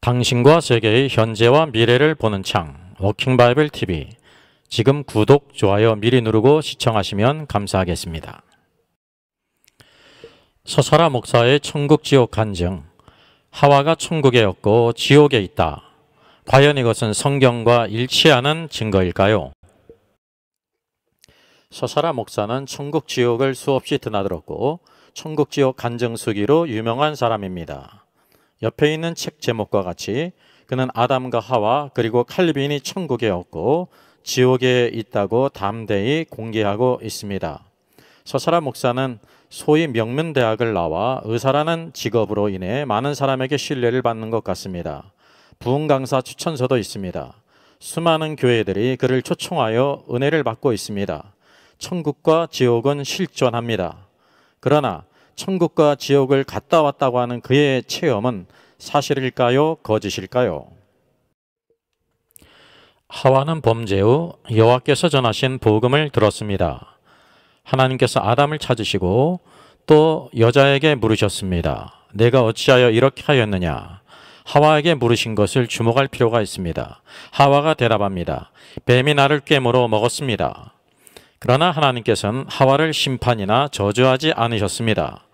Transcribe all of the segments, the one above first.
당신과 세계의 현재와 미래를 보는 창 워킹바이블 TV. 지금 구독, 좋아요 미리 누르고 시청하시면 감사하겠습니다. 서사라 목사의 천국 지옥 간증. 하와가 천국에 없고 지옥에 있다. 과연 이것은 성경과 일치하는 증거일까요? 서사라 목사는 천국 지옥을 수없이 드나들었고 천국 지옥 간증 수기로 유명한 사람입니다. 옆에 있는 책 제목과 같이 그는 아담과 하와 그리고 칼빈이 천국에 없고 지옥에 있다고 담대히 공개하고 있습니다. 서사라 목사는 소위 명문대학을 나와 의사라는 직업으로 인해 많은 사람에게 신뢰를 받는 것 같습니다. 부흥 강사 추천서도 있습니다. 수많은 교회들이 그를 초청하여 은혜를 받고 있습니다. 천국과 지옥은 실존합니다. 그러나 천국과 지옥을 갔다 왔다고 하는 그의 체험은 사실일까요? 거짓일까요? 하와는 범죄 후 여호와께서 전하신 복음을 들었습니다. 하나님께서 아담을 찾으시고 또 여자에게 물으셨습니다. 내가 어찌하여 이렇게 하였느냐? 하와에게 물으신 것을 주목할 필요가 있습니다. 하와가 대답합니다. 뱀이 나를 꿰물어 먹었습니다. 그러나 하나님께서는 하와를 심판이나 저주하지 않으셨습니다.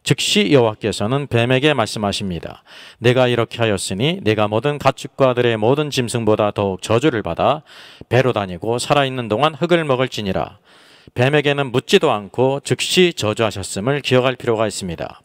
즉시 여호와께서는 뱀에게 말씀하십니다. 내가 이렇게 하였으니 내가 모든 가축과들의 모든 짐승보다 더욱 저주를 받아 배로 다니고 살아있는 동안 흙을 먹을지니라. 뱀에게는 묻지도 않고 즉시 저주하셨음을 기억할 필요가 있습니다.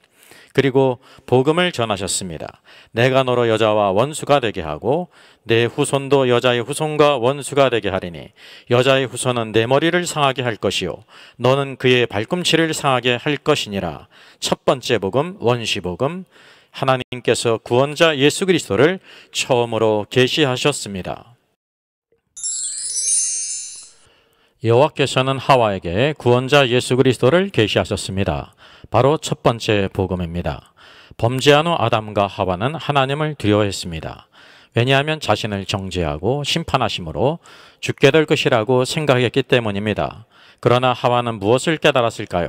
그리고 복음을 전하셨습니다. 내가 너로 여자와 원수가 되게 하고 내 후손도 여자의 후손과 원수가 되게 하리니 여자의 후손은 내 머리를 상하게 할 것이요 너는 그의 발꿈치를 상하게 할 것이니라. 첫 번째 복음, 원시복음. 하나님께서 구원자 예수 그리스도를 처음으로 계시하셨습니다. 여호와께서는 하와에게 구원자 예수 그리스도를 계시하셨습니다. 바로 첫 번째 복음입니다. 범죄한 후 아담과 하와는 하나님을 두려워했습니다. 왜냐하면 자신을 정죄하고 심판하심으로 죽게 될 것이라고 생각했기 때문입니다. 그러나 하와는 무엇을 깨달았을까요?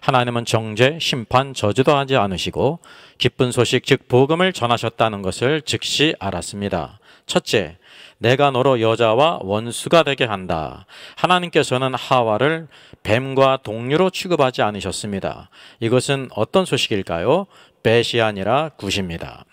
하나님은 정죄, 심판, 저주도 하지 않으시고 기쁜 소식 즉 복음을 전하셨다는 것을 즉시 알았습니다. 첫째, 내가 너로 여자와 원수가 되게 한다. 하나님께서는 하와를 뱀과 동류로 취급하지 않으셨습니다. 이것은 어떤 소식일까요? 벳이 아니라 굿입니다.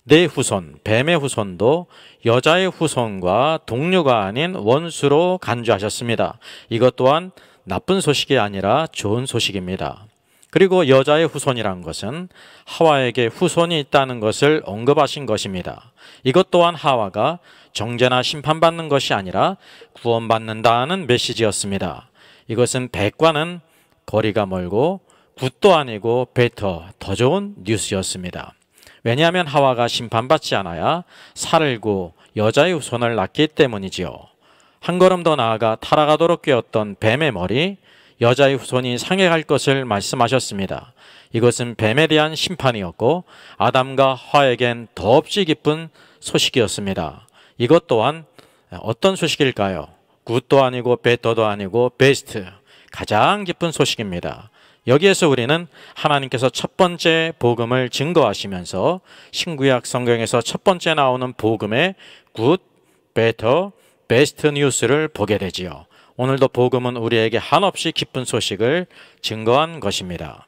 내 후손, 뱀의 후손도 여자의 후손과 동류가 아닌 원수로 간주하셨습니다. 이것 또한 나쁜 소식이 아니라 좋은 소식입니다. 그리고 여자의 후손이란 것은 하와에게 후손이 있다는 것을 언급하신 것입니다. 이것 또한 하와가 정죄나 심판받는 것이 아니라 구원받는다는 메시지였습니다. 이것은 뱀과는 거리가 멀고 굿도 아니고 베터, 더 좋은 뉴스였습니다. 왜냐하면 하와가 심판받지 않아야 살고 여자의 후손을 낳기 때문이지요. 한 걸음 더 나아가 타락하도록 꿰었던 뱀의 머리, 여자의 후손이 상해갈 것을 말씀하셨습니다. 이것은 뱀에 대한 심판이었고 아담과 하와에겐 더없이 기쁜 소식이었습니다. 이것 또한 어떤 소식일까요? 굿도 아니고 베터도 아니고 베스트, 가장 기쁜 소식입니다. 여기에서 우리는 하나님께서 첫 번째 복음을 증거하시면서 신구약 성경에서 첫 번째 나오는 복음의 굿, 베터, 베스트 뉴스를 보게 되지요. 오늘도 복음은 우리에게 한없이 기쁜 소식을 증거한 것입니다.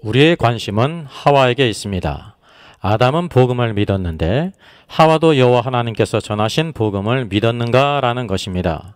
우리의 관심은 하와에게 있습니다. 아담은 복음을 믿었는데 하와도 여호와 하나님께서 전하신 복음을 믿었는가라는 것입니다.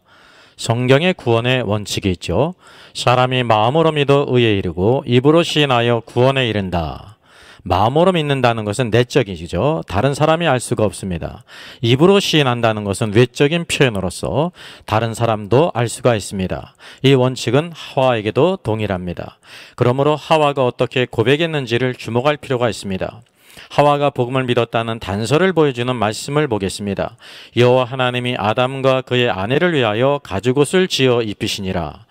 성경의 구원의 원칙이 있죠. 사람이 마음으로 믿어 의에 이르고 입으로 시인하여 구원에 이른다. 마음으로 믿는다는 것은 내적이죠. 다른 사람이 알 수가 없습니다. 입으로 시인한다는 것은 외적인 표현으로서 다른 사람도 알 수가 있습니다. 이 원칙은 하와에게도 동일합니다. 그러므로 하와가 어떻게 고백했는지를 주목할 필요가 있습니다. 하와가 복음을 믿었다는 단서를 보여주는 말씀을 보겠습니다. 여호와 하나님이 아담과 그의 아내를 위하여 가죽옷을 지어 입히시니라.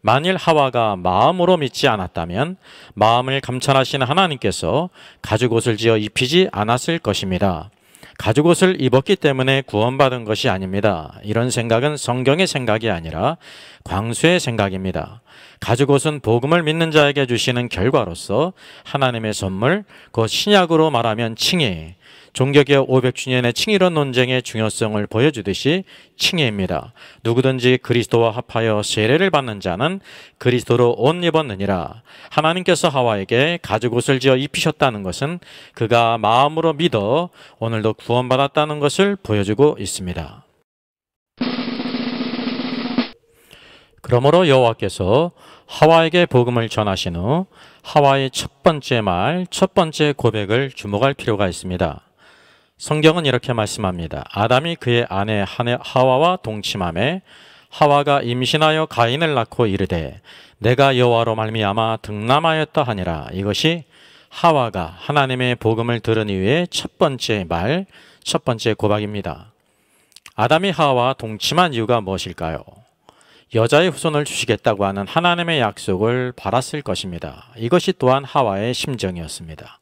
만일 하와가 마음으로 믿지 않았다면 마음을 감찰하시는 하나님께서 가죽옷을 지어 입히지 않았을 것입니다. 가죽옷을 입었기 때문에 구원받은 것이 아닙니다. 이런 생각은 성경의 생각이 아니라 광수의 생각입니다. 가죽옷은 복음을 믿는 자에게 주시는 결과로서 하나님의 선물, 그 신약으로 말하면 칭의, 종교개혁 500주년의 칭의론 논쟁의 중요성을 보여주듯이 칭의입니다. 누구든지 그리스도와 합하여 세례를 받는 자는 그리스도로 옷 입었느니라. 하나님께서 하와에게 가죽옷을 지어 입히셨다는 것은 그가 마음으로 믿어 오늘도 구원받았다는 것을 보여주고 있습니다. 그러므로 여호와께서 하와에게 복음을 전하신 후 하와의 첫 번째 말, 첫 번째 고백을 주목할 필요가 있습니다. 성경은 이렇게 말씀합니다. 아담이 그의 아내 하와와 동침하매 하와가 임신하여 가인을 낳고 이르되 내가 여호와로 말미암아 등남하였다 하니라. 이것이 하와가 하나님의 복음을 들은 이후에 첫 번째 말, 첫 번째 고백입니다. 아담이 하와와 동침한 이유가 무엇일까요? 여자의 후손을 주시겠다고 하는 하나님의 약속을 받았을 것입니다. 이것이 또한 하와의 심정이었습니다.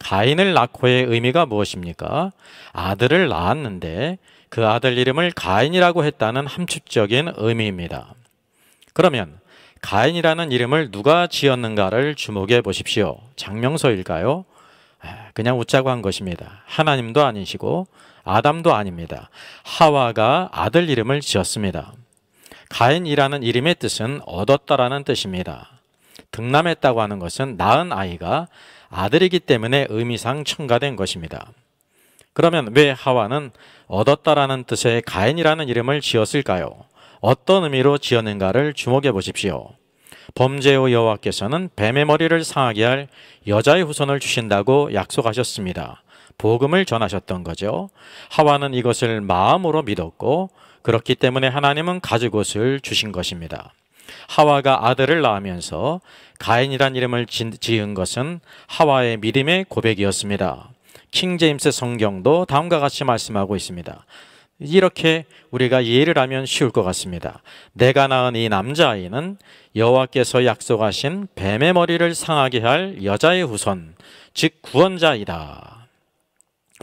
가인을 낳고의 의미가 무엇입니까? 아들을 낳았는데 그 아들 이름을 가인이라고 했다는 함축적인 의미입니다. 그러면 가인이라는 이름을 누가 지었는가를 주목해 보십시오. 장명서일까요? 그냥 웃자고 한 것입니다. 하나님도 아니시고 아담도 아닙니다. 하와가 아들 이름을 지었습니다. 가인이라는 이름의 뜻은 얻었다라는 뜻입니다. 등남했다고 하는 것은 낳은 아이가 아들이기 때문에 의미상 첨가된 것입니다. 그러면 왜 하와는 얻었다라는 뜻의 가인이라는 이름을 지었을까요? 어떤 의미로 지었는가를 주목해 보십시오. 범죄 후 여호와께서는 뱀의 머리를 상하게 할 여자의 후손을 주신다고 약속하셨습니다. 복음을 전하셨던 거죠. 하와는 이것을 마음으로 믿었고 그렇기 때문에 하나님은 가죽옷을 주신 것입니다. 하와가 아들을 낳으면서 가인이란 이름을 지은 것은 하와의 믿음의 고백이었습니다. 킹제임스 성경도 다음과 같이 말씀하고 있습니다. 이렇게 우리가 이해를 하면 쉬울 것 같습니다. 내가 낳은 이 남자아이는 여호와께서 약속하신 뱀의 머리를 상하게 할 여자의 후손, 즉 구원자이다.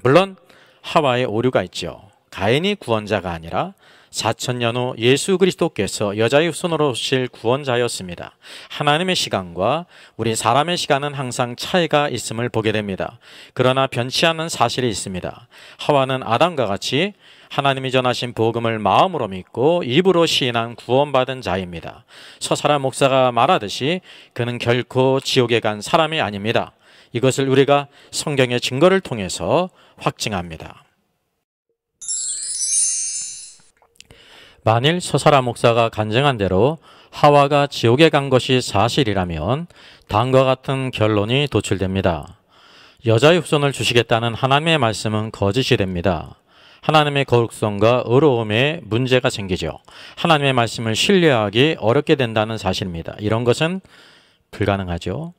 물론 하와의 오류가 있죠. 가인이 구원자가 아니라 4000년 후 예수 그리스도께서 여자의 후손으로 오실 구원자였습니다. 하나님의 시간과 우리 사람의 시간은 항상 차이가 있음을 보게 됩니다. 그러나 변치 않는 사실이 있습니다. 하와는 아담과 같이 하나님이 전하신 복음을 마음으로 믿고 입으로 시인한 구원받은 자입니다. 서사라 목사가 말하듯이 그는 결코 지옥에 간 사람이 아닙니다. 이것을 우리가 성경의 증거를 통해서 확증합니다. 만일 서사라 목사가 간증한 대로 하와가 지옥에 간 것이 사실이라면 다음과 같은 결론이 도출됩니다. 여자의 후손을 주시겠다는 하나님의 말씀은 거짓이 됩니다. 하나님의 거룩성과 의로움에 문제가 생기죠. 하나님의 말씀을 신뢰하기 어렵게 된다는 사실입니다. 이런 것은 불가능하죠.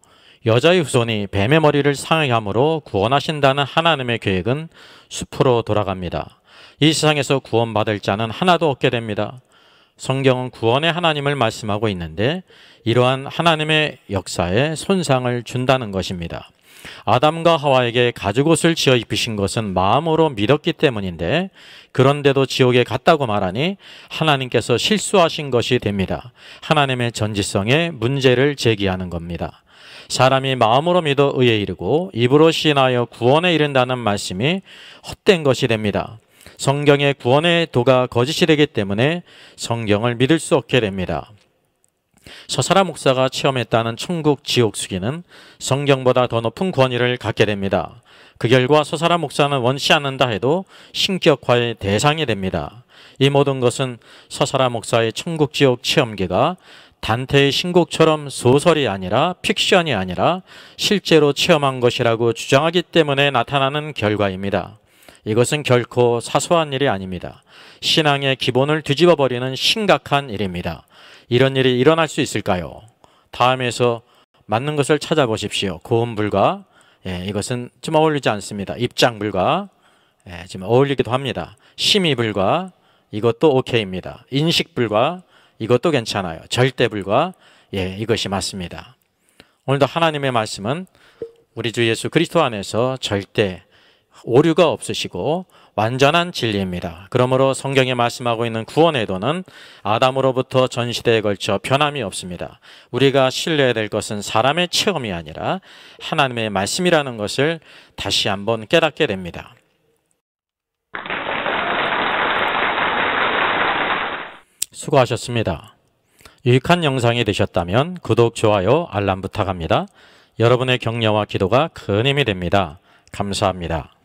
여자의 후손이 뱀의 머리를 상하게 함으로 구원하신다는 하나님의 계획은 숲으로 돌아갑니다. 이 세상에서 구원받을 자는 하나도 없게 됩니다. 성경은 구원의 하나님을 말씀하고 있는데 이러한 하나님의 역사에 손상을 준다는 것입니다. 아담과 하와에게 가죽옷을 지어 입히신 것은 마음으로 믿었기 때문인데 그런데도 지옥에 갔다고 말하니 하나님께서 실수하신 것이 됩니다. 하나님의 전지성에 문제를 제기하는 겁니다. 사람이 마음으로 믿어 의에 이르고 입으로 시인하여 구원에 이른다는 말씀이 헛된 것이 됩니다. 성경의 구원의 도가 거짓이 되기 때문에 성경을 믿을 수 없게 됩니다. 서사라 목사가 체험했다는 천국 지옥 수기는 성경보다 더 높은 권위를 갖게 됩니다. 그 결과 서사라 목사는 원치 않는다 해도 신격화의 대상이 됩니다. 이 모든 것은 서사라 목사의 천국 지옥 체험기가 단테의 신곡처럼 소설이 아니라 픽션이 아니라 실제로 체험한 것이라고 주장하기 때문에 나타나는 결과입니다. 이것은 결코 사소한 일이 아닙니다. 신앙의 기본을 뒤집어버리는 심각한 일입니다. 이런 일이 일어날 수 있을까요? 다음에서 맞는 것을 찾아보십시오. 고음 불가, 이것은 좀 어울리지 않습니다. 입장 불가, 좀 어울리기도 합니다. 심의 불가, 이것도 오케이입니다. 인식 불가, 이것도 괜찮아요. 절대 불가, 이것이 맞습니다. 오늘도 하나님의 말씀은 우리 주 예수 그리스도 안에서 절대 오류가 없으시고 완전한 진리입니다. 그러므로 성경에 말씀하고 있는 구원의 도는 아담으로부터 전 시대에 걸쳐 변함이 없습니다. 우리가 신뢰해야 될 것은 사람의 체험이 아니라 하나님의 말씀이라는 것을 다시 한번 깨닫게 됩니다. 수고하셨습니다. 유익한 영상이 되셨다면 구독, 좋아요, 알람 부탁합니다. 여러분의 격려와 기도가 큰 힘이 됩니다. 감사합니다.